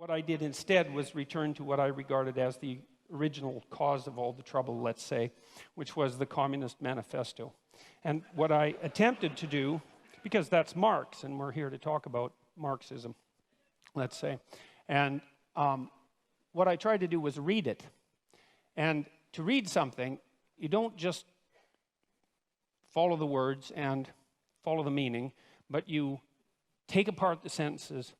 What I did instead was return to what I regarded as the original cause of all the trouble, let's say, which was the Communist Manifesto. And what I attempted to do, because that's Marx, and we're here to talk about Marxism, let's say, and what I tried to do was read it. And to read something, you don't just follow the words and follow the meaning, but you take apart the sentences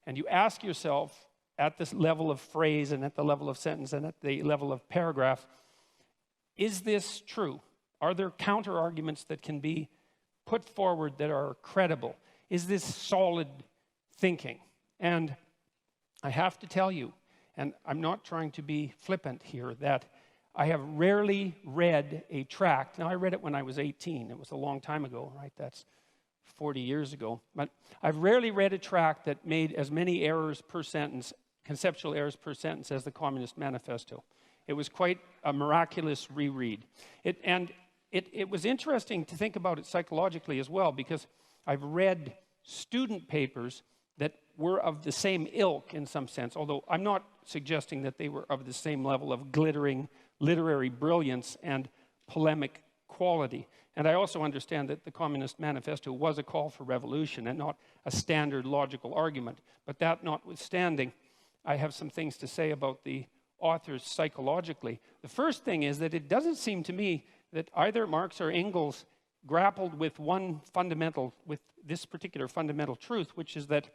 and you ask yourself at this level of phrase and at the level of sentence and at the level of paragraph, is this true? Are there counter-arguments that can be put forward that are credible? Is this solid thinking? And I have to tell you, and I'm not trying to be flippant here, that I have rarely read a tract. Now, I read it when I was 18. It was a long time ago, right? That's 40 years ago. But I've rarely read a tract that made as many errors per sentence, conceptual errors per sentence, as the Communist Manifesto. It was quite a miraculous reread. It was interesting to think about it psychologically as well, because I've read student papers that were of the same ilk in some sense, although I'm not suggesting that they were of the same level of glittering literary brilliance and polemic quality. And I also understand that the Communist Manifesto was a call for revolution and not a standard logical argument. But that notwithstanding, I have some things to say about the authors psychologically. The first thing is that it doesn't seem to me that either Marx or Engels grappled with this particular fundamental truth, which is that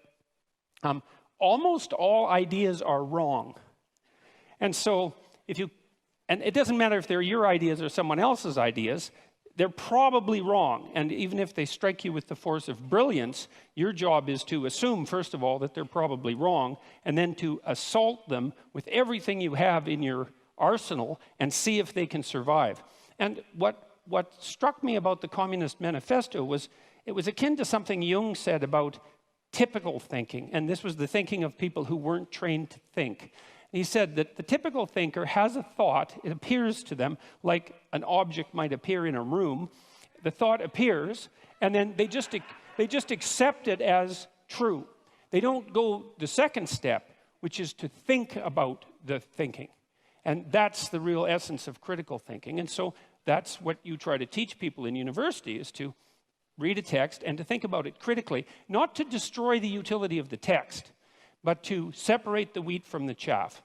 almost all ideas are wrong. And so and it doesn't matter if they're your ideas or someone else's ideas, they're probably wrong. And even if they strike you with the force of brilliance, your job is to assume, first of all, that they're probably wrong, and then to assault them with everything you have in your arsenal and see if they can survive. And what struck me about the Communist Manifesto was it was akin to something Jung said about typical thinking. And this was the thinking of people who weren't trained to think. He said that the typical thinker has a thought. It appears to them like an object might appear in a room. The thought appears, and then they just accept it as true. They don't go the second step, which is to think about the thinking. And that's the real essence of critical thinking. And so that's what you try to teach people in university, is to read a text and to think about it critically, not to destroy the utility of the text, but to separate the wheat from the chaff.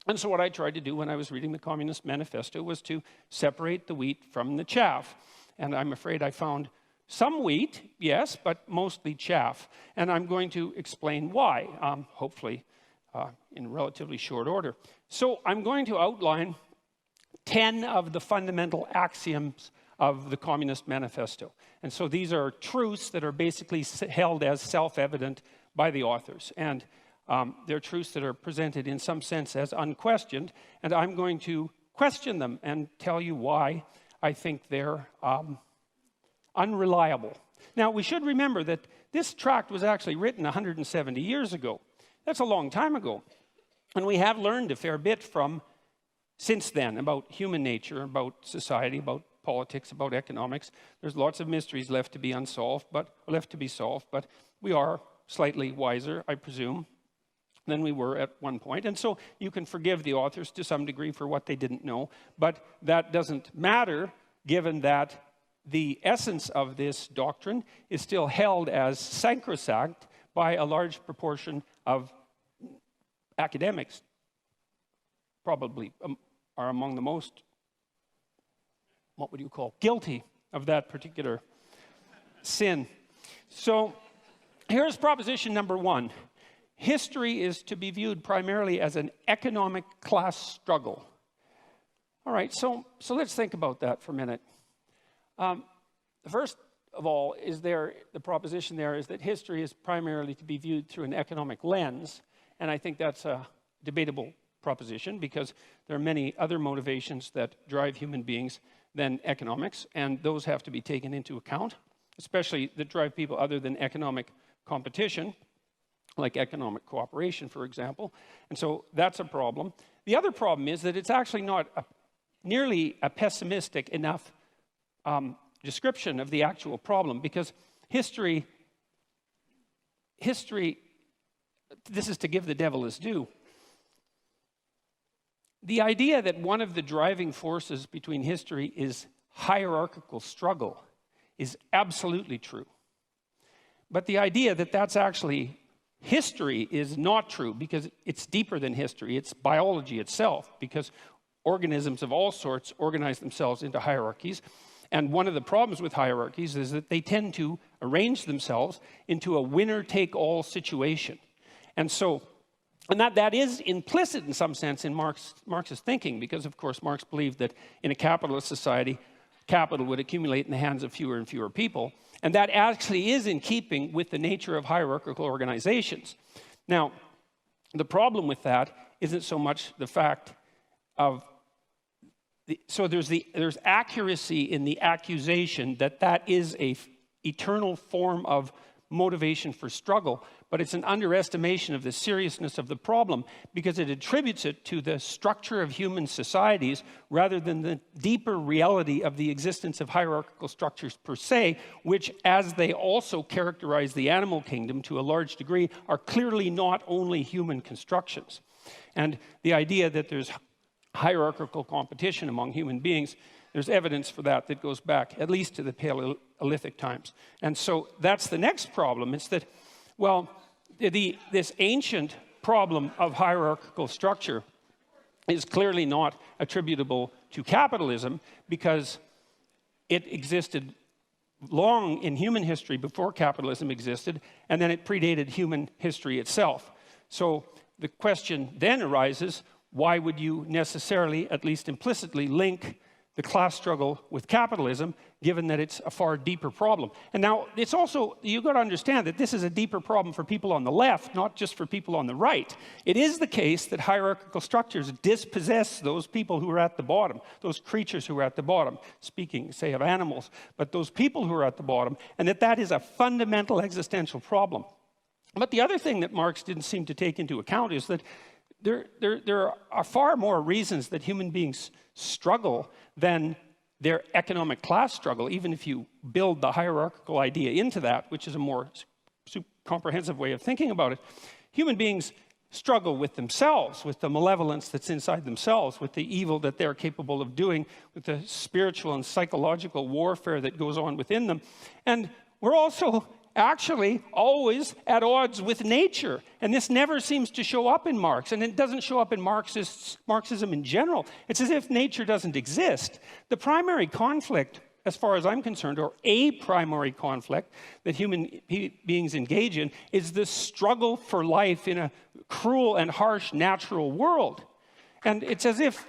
And so what I tried to do when I was reading the Communist Manifesto was to separate the wheat from the chaff. And I'm afraid I found some wheat, yes, but mostly chaff. And I'm going to explain why, hopefully in relatively short order. So I'm going to outline 10 of the fundamental axioms of the Communist Manifesto. And so these are truths that are basically held as self-evident by the authors. And they're truths that are presented in some sense as unquestioned, and I'm going to question them and tell you why I think they're unreliable. Now, we should remember that this tract was actually written 170 years ago. That's a long time ago. And we have learned a fair bit since then about human nature, about society, about politics, about economics. There's lots of mysteries left to be solved, but we are slightly wiser, I presume, than we were at one point. And so you can forgive the authors to some degree for what they didn't know, but that doesn't matter given that the essence of this doctrine is still held as sacrosanct by a large proportion of academics. Probably are among the most, what would you call, guilty of that particular sin. So here's proposition number one. History is to be viewed primarily as an economic class struggle. All right, so let's think about that for a minute. First of all, the proposition there is that history is primarily to be viewed through an economic lens, and I think that's a debatable proposition because there are many other motivations that drive human beings than economics, and those have to be taken into account, especially that drive people other than economic competition, like economic cooperation, for example. And so that's a problem. The other problem is that it's actually not nearly a pessimistic enough description of the actual problem, because history this is to give the devil his due. The idea that one of the driving forces between history is hierarchical struggle is absolutely true. But the idea that that's actually history is not true, because it's deeper than history. It's biology itself, because organisms of all sorts organize themselves into hierarchies. And one of the problems with hierarchies is that they tend to arrange themselves into a winner-take-all situation. And that is implicit in some sense in Marx's thinking, because of course Marx believed that in a capitalist society, capital would accumulate in the hands of fewer and fewer people. And that actually is in keeping with the nature of hierarchical organizations. Now, the problem with that isn't so much the fact of there's accuracy in the accusation that that is a eternal form of motivation for struggle, but it's an underestimation of the seriousness of the problem, because it attributes it to the structure of human societies rather than the deeper reality of the existence of hierarchical structures per se, which, as they also characterize the animal kingdom to a large degree, are clearly not only human constructions. And the idea that there's hierarchical competition among human beings, there's evidence for that that goes back at least to the Paleolithic times. And so that's the next problem. It's that, well, this ancient problem of hierarchical structure is clearly not attributable to capitalism, because it existed long in human history before capitalism existed, and then it predated human history itself. So the question then arises, why would you necessarily, at least implicitly, link the class struggle with capitalism, given that it's a far deeper problem? And now, it's also, you've got to understand that this is a deeper problem for people on the left, not just for people on the right. It is the case that hierarchical structures dispossess those people who are at the bottom, those creatures who are at the bottom, speaking, say, of animals, but those people who are at the bottom, and that is a fundamental existential problem. But the other thing that Marx didn't seem to take into account is that there are far more reasons that human beings struggle than their economic class struggle, even if you build the hierarchical idea into that, which is a more comprehensive way of thinking about it. Human beings struggle with themselves, with the malevolence that's inside themselves, with the evil that they're capable of doing, with the spiritual and psychological warfare that goes on within them. And we're also actually always at odds with nature. And this never seems to show up in Marx. And it doesn't show up in Marxism in general. It's as if nature doesn't exist. The primary conflict, as far as I'm concerned, or a primary conflict that human beings engage in, is the struggle for life in a cruel and harsh natural world. And it's as if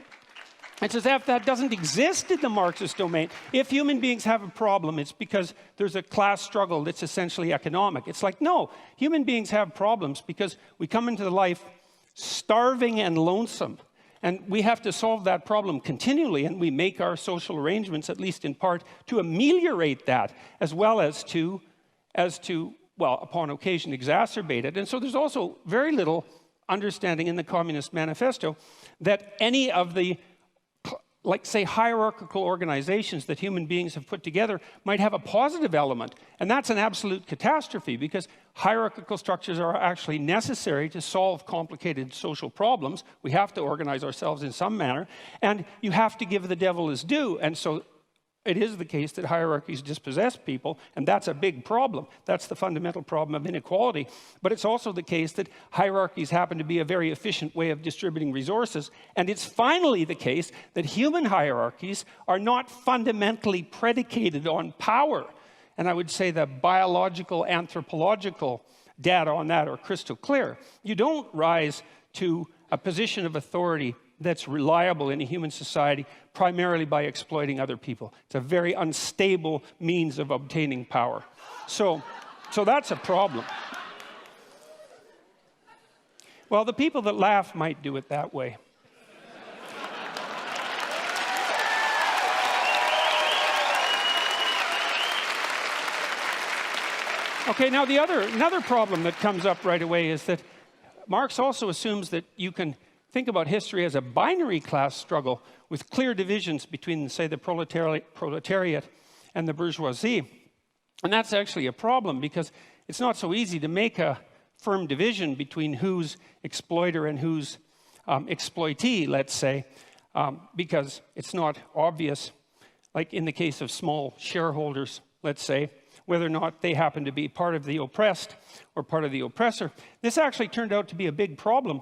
that doesn't exist in the Marxist domain. If human beings have a problem, it's because there's a class struggle that's essentially economic. It's like, no, human beings have problems because we come into life starving and lonesome. And we have to solve that problem continually, and we make our social arrangements, at least in part, to ameliorate that, as well as to, well, upon occasion, exacerbate it. And so there's also very little understanding in the Communist Manifesto that any of the, like, say, hierarchical organizations that human beings have put together might have a positive element. And that's an absolute catastrophe, because hierarchical structures are actually necessary to solve complicated social problems. We have to organize ourselves in some manner, and you have to give the devil his due. And so it is the case that hierarchies dispossess people, and that's a big problem. That's the fundamental problem of inequality. But it's also the case that hierarchies happen to be a very efficient way of distributing resources. And it's finally the case that human hierarchies are not fundamentally predicated on power. And I would say the biological, anthropological data on that are crystal clear. You don't rise to a position of authority that's reliable in a human society primarily by exploiting other people. It's a very unstable means of obtaining power. So that's a problem. Well, the people that laugh might do it that way. Okay, now another problem that comes up right away is that Marx also assumes that you can think about history as a binary class struggle with clear divisions between, say, the proletariat and the bourgeoisie. And that's actually a problem, because it's not so easy to make a firm division between who's exploiter and who's exploitee, let's say, because it's not obvious, like in the case of small shareholders, let's say, whether or not they happen to be part of the oppressed or part of the oppressor. This actually turned out to be a big problem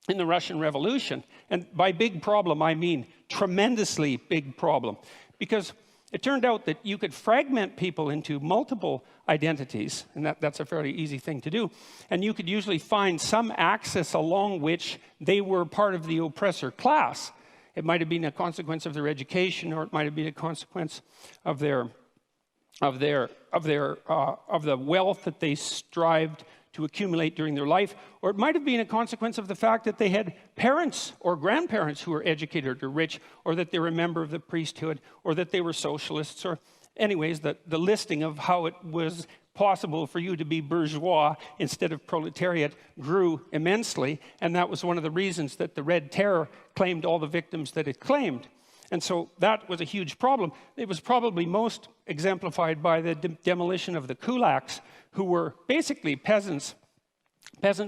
in the Russian Revolution. And by big problem, I mean tremendously big problem. Because it turned out that you could fragment people into multiple identities, and that's a fairly easy thing to do. And you could usually find some axis along which they were part of the oppressor class. It might have been a consequence of their education, or it might have been a consequence of the wealth that they strived to accumulate during their life, or it might have been a consequence of the fact that they had parents or grandparents who were educated or rich, or that they were a member of the priesthood, or that they were socialists, or anyways, the listing of how it was possible for you to be bourgeois instead of proletariat grew immensely, and that was one of the reasons that the Red Terror claimed all the victims that it claimed. And so that was a huge problem. It was probably most exemplified by the demolition of the kulaks, who were basically peasant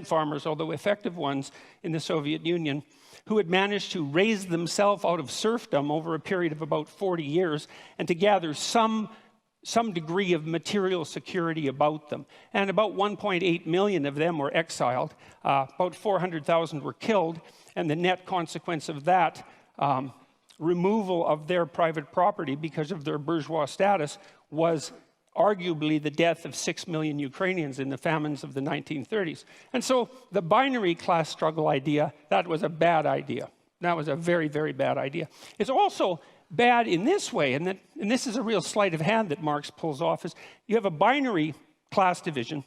farmers, although effective ones in the Soviet Union, who had managed to raise themselves out of serfdom over a period of about 40 years and to gather some degree of material security about them. And about 1.8 million of them were exiled. About 400,000 were killed, and the net consequence of that removal of their private property because of their bourgeois status was arguably the death of 6 million Ukrainians in the famines of the 1930s. And so the binary class struggle idea, that was a bad idea. That was a very, very bad idea. It's also bad in this way, and this is a real sleight of hand that Marx pulls off, is you have a binary class division,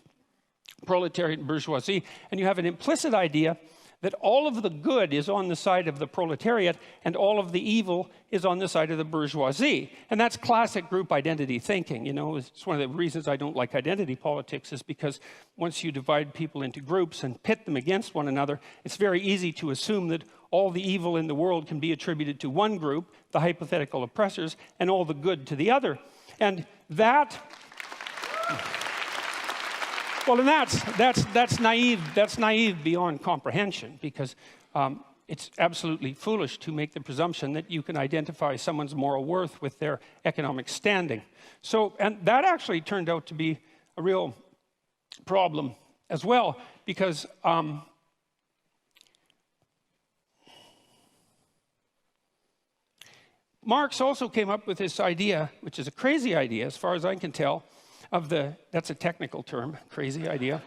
proletariat and bourgeoisie, and you have an implicit idea that all of the good is on the side of the proletariat and all of the evil is on the side of the bourgeoisie. And that's classic group identity thinking. You know, it's one of the reasons I don't like identity politics, is because once you divide people into groups and pit them against one another, it's very easy to assume that all the evil in the world can be attributed to one group, the hypothetical oppressors, and all the good to the other. And that... Well, and that's naive. That's naive beyond comprehension, because it's absolutely foolish to make the presumption that you can identify someone's moral worth with their economic standing. So, and that actually turned out to be a real problem as well, because Marx also came up with this idea, which is a crazy idea as far as I can tell, that's a technical term, crazy idea,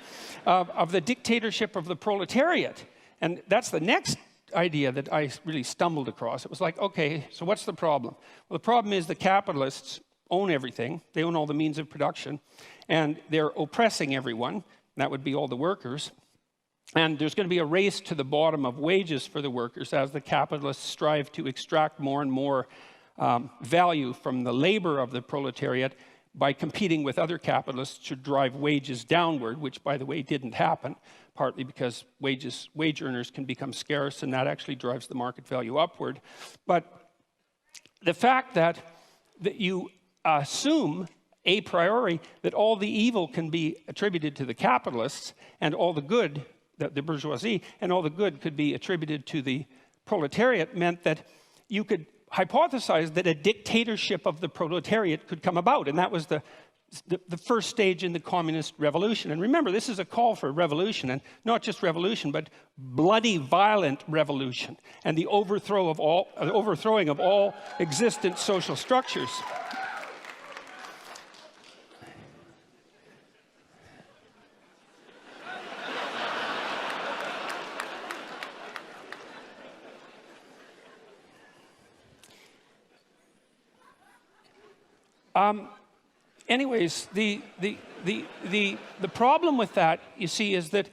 of the dictatorship of the proletariat. And that's the next idea that I really stumbled across. It was like, okay, so what's the problem? Well, the problem is the capitalists own everything. They own all the means of production, and they're oppressing everyone. That would be all the workers. And there's going to be a race to the bottom of wages for the workers as the capitalists strive to extract more and more value from the labor of the proletariat by competing with other capitalists to drive wages downward, which, by the way, didn't happen, partly because wage earners can become scarce, and that actually drives the market value upward. But the fact that you assume a priori that all the evil can be attributed to the capitalists and all the good, the bourgeoisie, and all the good could be attributed to the proletariat, meant that you could hypothesized that a dictatorship of the proletariat could come about, and that was the first stage in the communist revolution. And remember, this is a call for revolution, and not just revolution, but bloody, violent revolution, and the overthrowing of all existent social structures. Anyways, the problem with that, you see, is that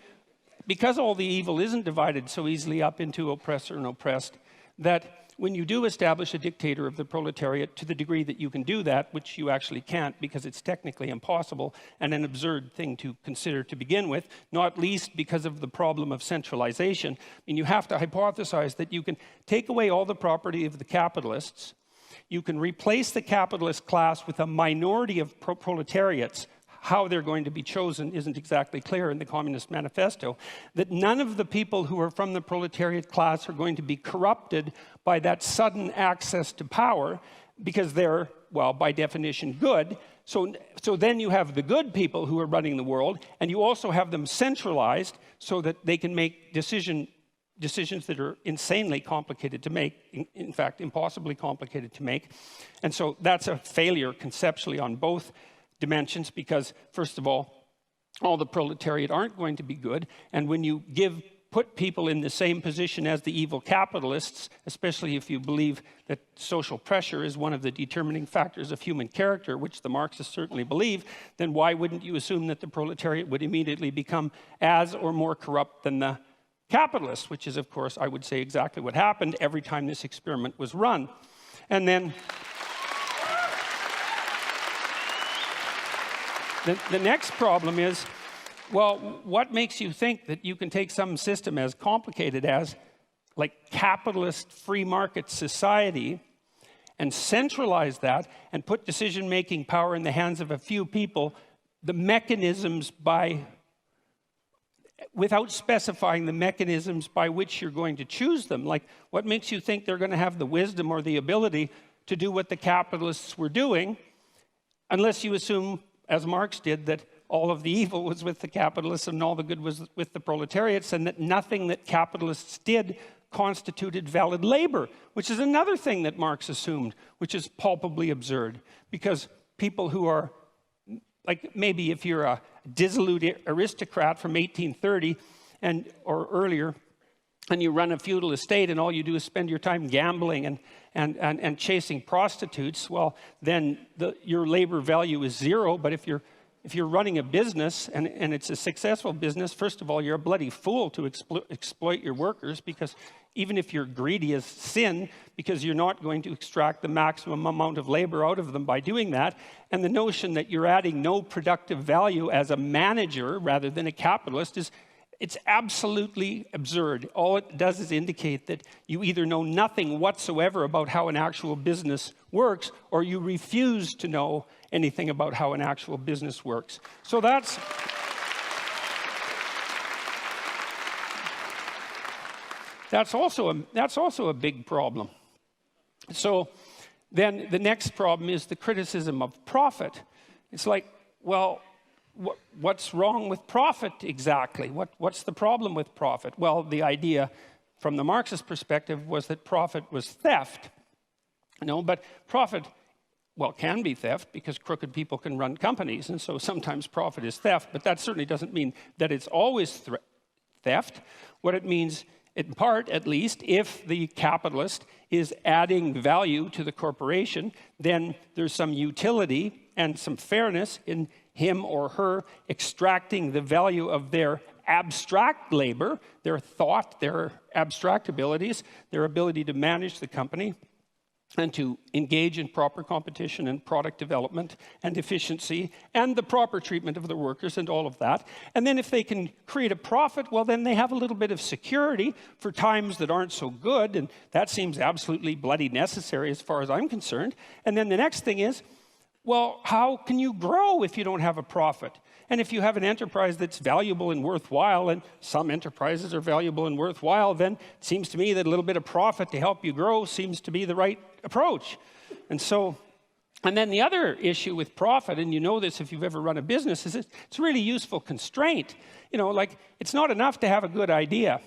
because all the evil isn't divided so easily up into oppressor and oppressed, that when you do establish a dictator of the proletariat, to the degree that you can do that, which you actually can't because it's technically impossible and an absurd thing to consider to begin with, not least because of the problem of centralization. I mean, you have to hypothesize that you can take away all the property of the capitalists. You can replace the capitalist class with a minority of proletariats, how they're going to be chosen isn't exactly clear in the Communist Manifesto, that none of the people who are from the proletariat class are going to be corrupted by that sudden access to power because they're, well, by definition, good. So then you have the good people who are running the world, and you also have them centralized so that they can make decisions that are insanely complicated to make, in fact, impossibly complicated to make. And so that's a failure conceptually on both dimensions because, first of all the proletariat aren't going to be good. And when you put people in the same position as the evil capitalists, especially if you believe that social pressure is one of the determining factors of human character, which the Marxists certainly believe, then why wouldn't you assume that the proletariat would immediately become as or more corrupt than the capitalists, which is, of course, I would say exactly what happened every time this experiment was run. And then the next problem is, well, what makes you think that you can take some system as complicated as like capitalist free market society and centralize that and put decision-making power in the hands of a few people, the mechanisms without specifying the mechanisms by which you're going to choose them? Like, what makes you think they're going to have the wisdom or the ability to do what the capitalists were doing, unless you assume, as Marx did, that all of the evil was with the capitalists and all the good was with the proletariats, and that nothing that capitalists did constituted valid labor, which is another thing that Marx assumed, which is palpably absurd, because people who are, like maybe if you're a dissolute aristocrat from 1830 or earlier, and you run a feudal estate and all you do is spend your time gambling and chasing prostitutes, well, then your labor value is zero. But if you're running a business and it's a successful business, first of all, you're a bloody fool to exploit your workers, because even if you're greedy as sin, because you're not going to extract the maximum amount of labor out of them by doing that. And the notion that you're adding no productive value as a manager rather than a capitalist it's absolutely absurd. All it does is indicate that you either know nothing whatsoever about how an actual business works, or you refuse to know anything about how an actual business works. So that's also a big problem. So then the next problem is the criticism of profit. It's like, well, what's wrong with profit exactly? What's the problem with profit? Well, the idea from the Marxist perspective was that profit was theft. But profit, well, can be theft because crooked people can run companies, and so sometimes profit is theft, but that certainly doesn't mean that it's always theft. What it means, in part at least, if the capitalist is adding value to the corporation, then there's some utility and some fairness in him or her extracting the value of their abstract labor, their thought, their abstract abilities, their ability to manage the company, and to engage in proper competition and product development and efficiency and the proper treatment of the workers and all of that. And then if they can create a profit, well, then they have a little bit of security for times that aren't so good, and that seems absolutely bloody necessary as far as I'm concerned. And then the next thing is, well, how can you grow if you don't have a profit? And if you have an enterprise that's valuable and worthwhile, and some enterprises are valuable and worthwhile, then it seems to me that a little bit of profit to help you grow seems to be the right approach. And then the other issue with profit, and you know this if you've ever run a business, is it's a really useful constraint. Like it's not enough to have a good idea.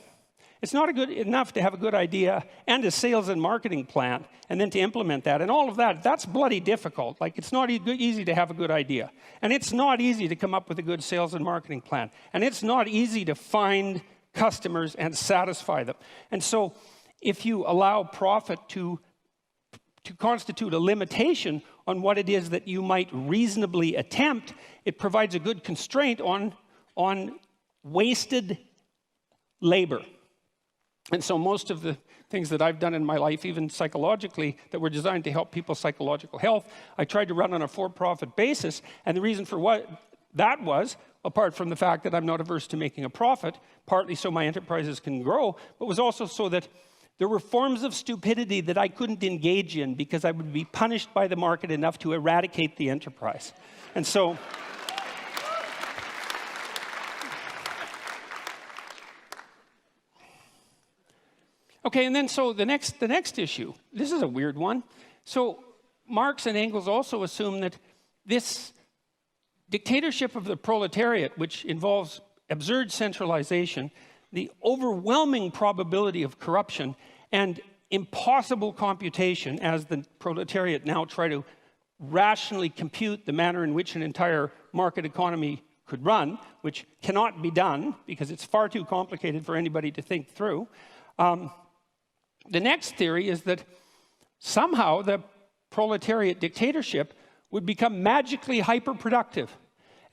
It's not enough to have a good idea and a sales and marketing plan and then to implement that and all of that. That's bloody difficult. Like, it's not easy to have a good idea. And it's not easy to come up with a good sales and marketing plan. And it's not easy to find customers and satisfy them. And so if you allow profit to constitute a limitation on what it is that you might reasonably attempt, it provides a good constraint on wasted labor. And so most of the things that I've done in my life, even psychologically, that were designed to help people's psychological health, I tried to run on a for-profit basis. And the reason for what that was, apart from the fact that I'm not averse to making a profit, partly so my enterprises can grow, but was also so that there were forms of stupidity that I couldn't engage in because I would be punished by the market enough to eradicate the enterprise. And so Okay, and then so the next issue, this is a weird one. So Marx and Engels also assume that this dictatorship of the proletariat, which involves absurd centralization, the overwhelming probability of corruption, and impossible computation, as the proletariat now try to rationally compute the manner in which an entire market economy could run, which cannot be done because it's far too complicated for anybody to think through. The next theory is that somehow the proletariat dictatorship would become magically hyperproductive.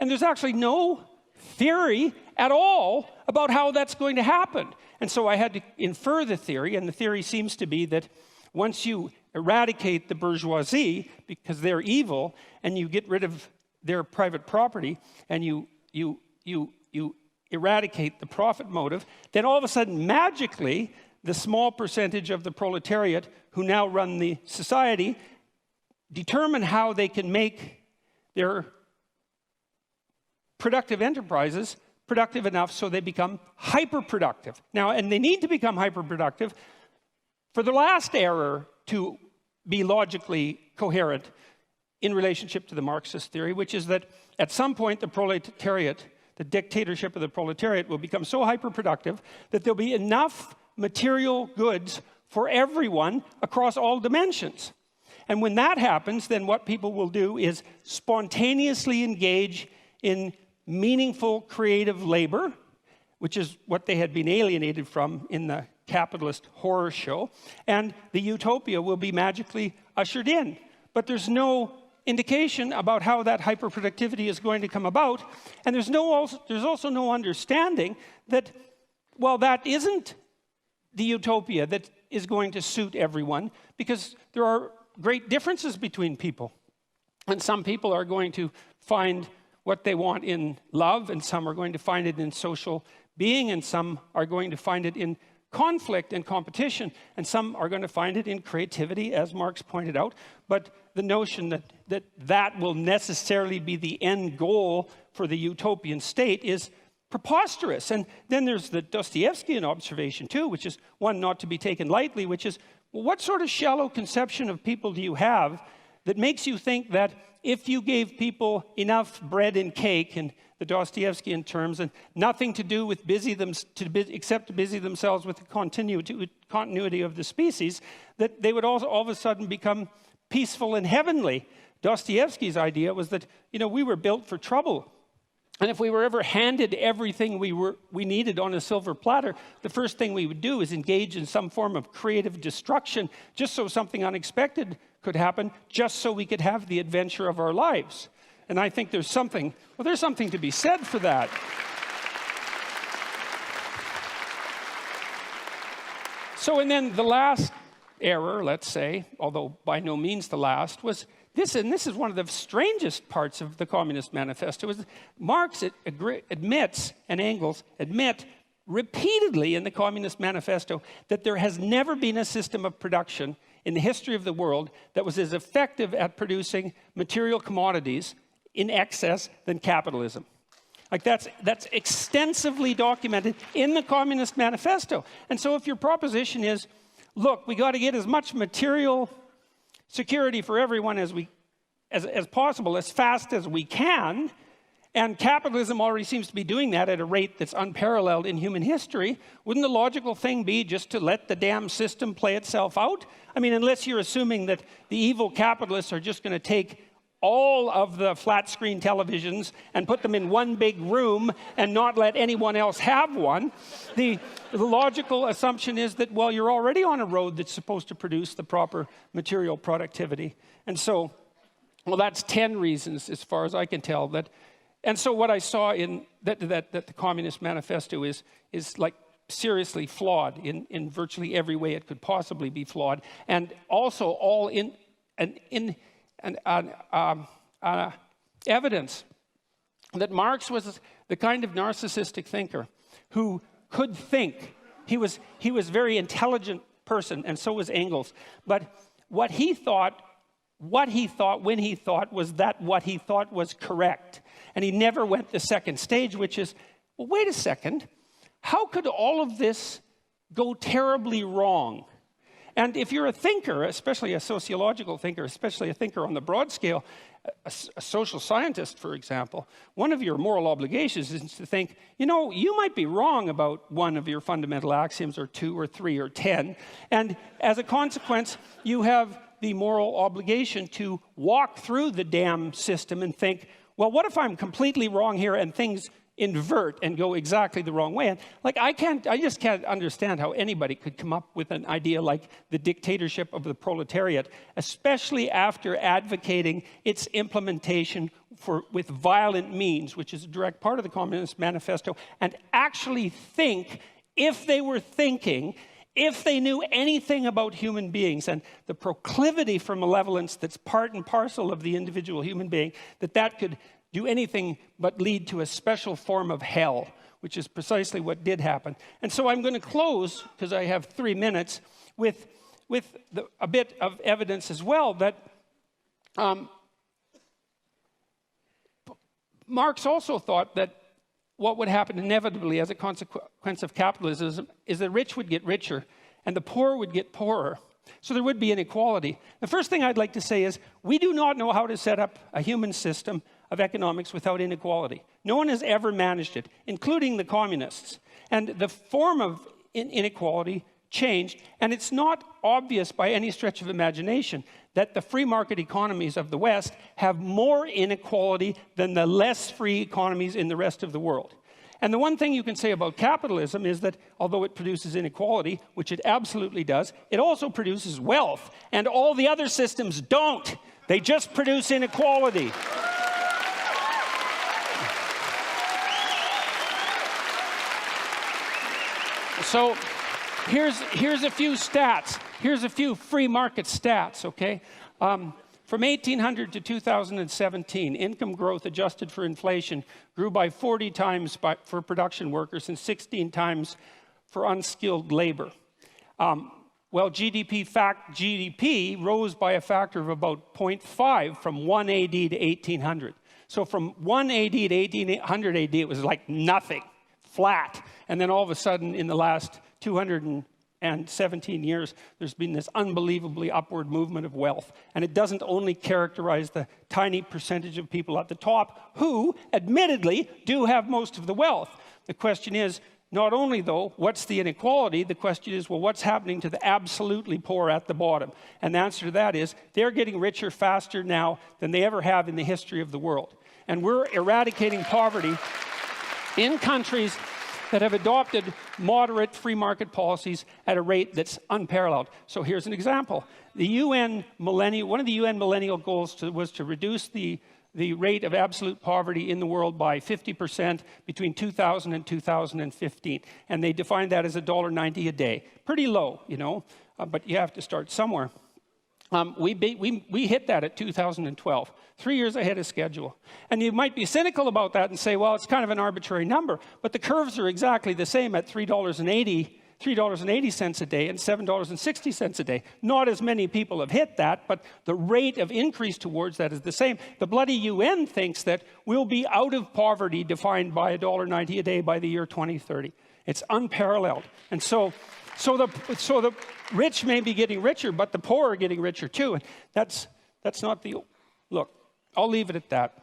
And there's actually no theory at all about how that's going to happen. And so I had to infer the theory, and the theory seems to be that once you eradicate the bourgeoisie, because they're evil, and you get rid of their private property, and you eradicate the profit motive, then all of a sudden, magically, the small percentage of the proletariat who now run the society determine how they can make their productive enterprises productive enough so they become hyperproductive. Now, and they need to become hyperproductive for the last error to be logically coherent in relationship to the Marxist theory, which is that at some point the proletariat, the dictatorship of the proletariat, will become so hyperproductive that there'll be enough material goods for everyone across all dimensions. And when that happens, then what people will do is spontaneously engage in meaningful creative labor, which is what they had been alienated from in the capitalist horror show, and the utopia will be magically ushered in. But there's no indication about how that hyperproductivity is going to come about, and there's also no understanding that, well, that isn't the utopia that is going to suit everyone, because there are great differences between people. And some people are going to find what they want in love, and some are going to find it in social being, and some are going to find it in conflict and competition, and some are going to find it in creativity, as Marx pointed out. But the notion that will necessarily be the end goal for the utopian state is preposterous. And then there's the Dostoevskian observation too, which is one not to be taken lightly, which is, well, what sort of shallow conception of people do you have that makes you think that if you gave people enough bread and cake, in the Dostoevskian terms, and nothing to do with except to busy themselves with the continuity of the species, that they would all of a sudden become peaceful and heavenly? Dostoevsky's idea was that, we were built for trouble. And if we were ever handed everything we needed on a silver platter, the first thing we would do is engage in some form of creative destruction, just so something unexpected could happen, just so we could have the adventure of our lives. And I think there's something to be said for that. So, and then the last error, let's say, although by no means the last, was this, and this is one of the strangest parts of the Communist Manifesto, is Marx admits, and Engels admit repeatedly in the Communist Manifesto, that there has never been a system of production in the history of the world that was as effective at producing material commodities in excess than capitalism. Like that's extensively documented in the Communist Manifesto. And so if your proposition is, look, we got to get as much material security for everyone as possible, as fast as we can, and capitalism already seems to be doing that at a rate that's unparalleled in human history, wouldn't the logical thing be just to let the damn system play itself out? I mean, unless you're assuming that the evil capitalists are just going to take all of the flat screen televisions and put them in one big room and not let anyone else have one. The logical assumption is that, well, you're already on a road that's supposed to produce the proper material productivity. And so, well, that's 10 reasons, as far as I can tell, that. And so what I saw in that the Communist Manifesto is like seriously flawed in virtually every way it could possibly be flawed, and also all in evidence that Marx was the kind of narcissistic thinker who could think. He was a very intelligent person, and so was Engels. But what he thought when he thought was that what he thought was correct. And he never went the second stage, which is, well, wait a second. How could all of this go terribly wrong. And if you're a thinker, especially a sociological thinker, especially a thinker on the broad scale, a social scientist, for example, one of your moral obligations is to think, you know, you might be wrong about one of your fundamental axioms, or 2 or 3 or 10, and as a consequence, you have the moral obligation to walk through the damn system and think, well, what if I'm completely wrong here and things invert and go exactly the wrong way? And like, I just can't understand how anybody could come up with an idea like the dictatorship of the proletariat, especially after advocating its implementation with violent means, which is a direct part of the Communist Manifesto, and actually think, if they were thinking, if they knew anything about human beings and the proclivity for malevolence that's part and parcel of the individual human being, that could do anything but lead to a special form of hell, which is precisely what did happen. And so I'm going to close, because I have 3 minutes, with a bit of evidence as well that Marx also thought that what would happen inevitably as a consequence of capitalism is the rich would get richer and the poor would get poorer. So there would be inequality. The first thing I'd like to say is we do not know how to set up a human system of economics without inequality. No one has ever managed it, including the communists. And the form of inequality changed, and it's not obvious by any stretch of imagination that the free market economies of the West have more inequality than the less free economies in the rest of the world. And the one thing you can say about capitalism is that although it produces inequality, which it absolutely does, it also produces wealth, and all the other systems don't. They just produce inequality. So here's a few stats. Here's a few free market stats, okay? From 1800 to 2017, income growth adjusted for inflation grew by 40 times for production workers and 16 times for unskilled labor. Well, GDP rose by a factor of about 0.5 from 1 AD to 1800. So from 1 AD to 1800 AD, it was like nothing, flat. And then all of a sudden, in the last 217 years, there's been this unbelievably upward movement of wealth. And it doesn't only characterize the tiny percentage of people at the top who, admittedly, do have most of the wealth. The question is, not only, though, what's the inequality? The question is, well, what's happening to the absolutely poor at the bottom? And the answer to that is, they're getting richer faster now than they ever have in the history of the world. And we're eradicating poverty in countries that have adopted moderate free market policies at a rate that's unparalleled. So here's an example. One of the UN millennial goals was to reduce the rate of absolute poverty in the world by 50% between 2000 and 2015. And they defined that as $1.90 a day. Pretty low, you know, but you have to start somewhere. We hit that at 2012, 3 years ahead of schedule. And you might be cynical about that and say, well, it's kind of an arbitrary number, but the curves are exactly the same at $3.80 a day and $7.60 a day. Not as many people have hit that, but the rate of increase towards that is the same. The bloody UN thinks that we'll be out of poverty defined by $1.90 a day by the year 2030. It's unparalleled. And so the rich may be getting richer, but the poor are getting richer too. And that's not the... Look, I'll leave it at that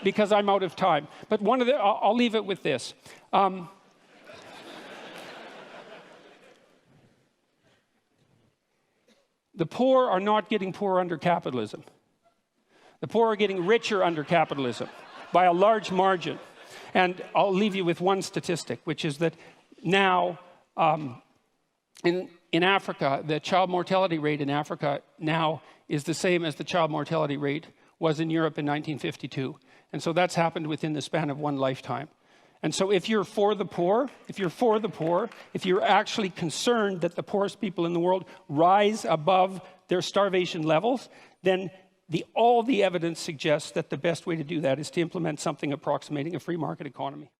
because I'm out of time. But I'll leave it with this. The poor are not getting poorer under capitalism. The poor are getting richer under capitalism by a large margin. And I'll leave you with one statistic, which is that now in Africa, the child mortality rate in Africa now is the same as the child mortality rate was in Europe in 1952. And so that's happened within the span of one lifetime. And so if you're for the poor, if you're actually concerned that the poorest people in the world rise above their starvation levels, then all the evidence suggests that the best way to do that is to implement something approximating a free market economy.